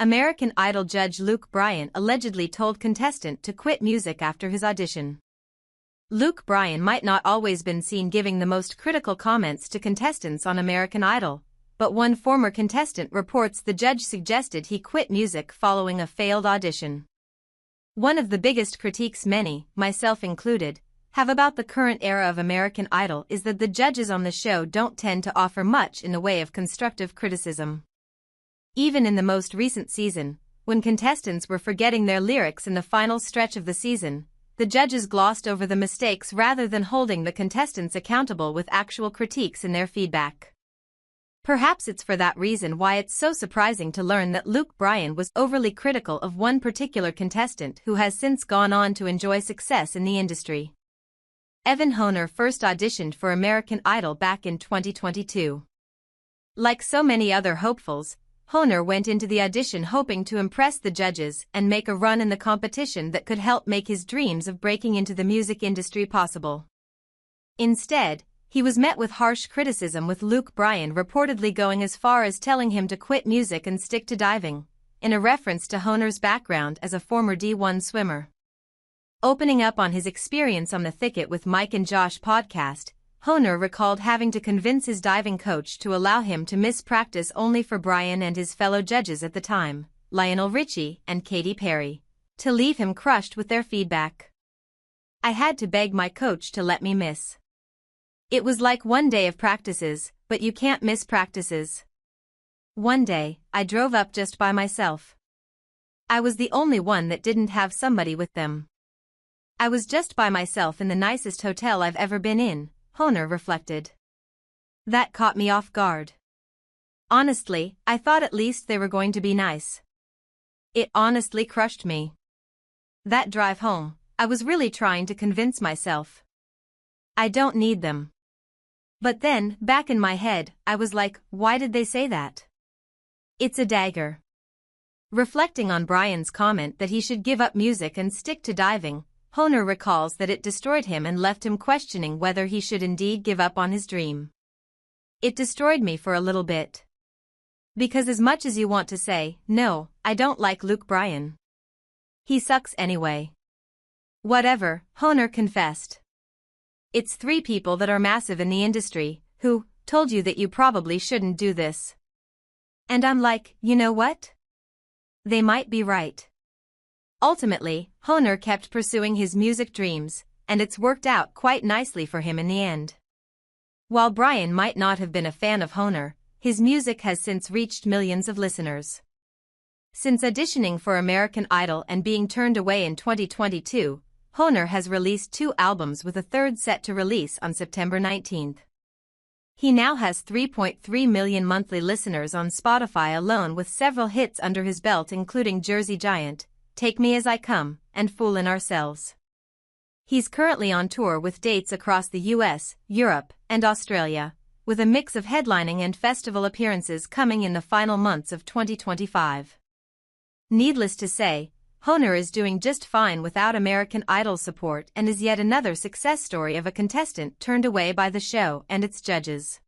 American Idol judge Luke Bryan allegedly told contestant to quit music after his audition. Luke Bryan might not always been seen giving the most critical comments to contestants on American Idol, but one former contestant reports the judge suggested he quit music following a failed audition. One of the biggest critiques many, myself included, have about the current era of American Idol is that the judges on the show don't tend to offer much in the way of constructive criticism. Even in the most recent season, when contestants were forgetting their lyrics in the final stretch of the season, the judges glossed over the mistakes rather than holding the contestants accountable with actual critiques in their feedback. Perhaps it's for that reason why it's so surprising to learn that Luke Bryan was overly critical of one particular contestant who has since gone on to enjoy success in the industry. Evan Honer first auditioned for American Idol back in 2022. Like so many other hopefuls, Honer went into the audition hoping to impress the judges and make a run in the competition that could help make his dreams of breaking into the music industry possible. Instead, he was met with harsh criticism, with Luke Bryan reportedly going as far as telling him to quit music and stick to diving, in a reference to Honer's background as a former D1 swimmer. Opening up on his experience on the Thicket with Mike and Josh podcast, Honer recalled having to convince his diving coach to allow him to miss practice only for Bryan and his fellow judges at the time, Lionel Richie and Katy Perry, to leave him crushed with their feedback. "I had to beg my coach to let me miss. It was like one day of practices, but you can't miss practices. One day, I drove up just by myself. I was the only one that didn't have somebody with them. I was just by myself in the nicest hotel I've ever been in," Honer reflected. "That caught me off guard. Honestly, I thought at least they were going to be nice. It honestly crushed me. That drive home, I was really trying to convince myself I don't need them. But then, back in my head, I was like, why did they say that? It's a dagger." Reflecting on Bryan's comment that he should give up music and stick to diving, Honer recalls that it destroyed him and left him questioning whether he should indeed give up on his dream. "It destroyed me for a little bit. Because as much as you want to say, no, I don't like Luke Bryan. He sucks anyway. Whatever," Honer confessed. "It's three people that are massive in the industry, who told you that you probably shouldn't do this. And I'm like, you know what? They might be right." Ultimately, Honer kept pursuing his music dreams, and it's worked out quite nicely for him in the end. While Bryan might not have been a fan of Honer, his music has since reached millions of listeners. Since auditioning for American Idol and being turned away in 2022, Honer has released 2 albums with a third set to release on September 19. He now has 3.3 million monthly listeners on Spotify alone, with several hits under his belt including Jersey Giant, Take Me As I Come, and Foolin' Ourselves. He's currently on tour with dates across the US, Europe, and Australia, with a mix of headlining and festival appearances coming in the final months of 2025. Needless to say, Honer is doing just fine without American Idol support and is yet another success story of a contestant turned away by the show and its judges.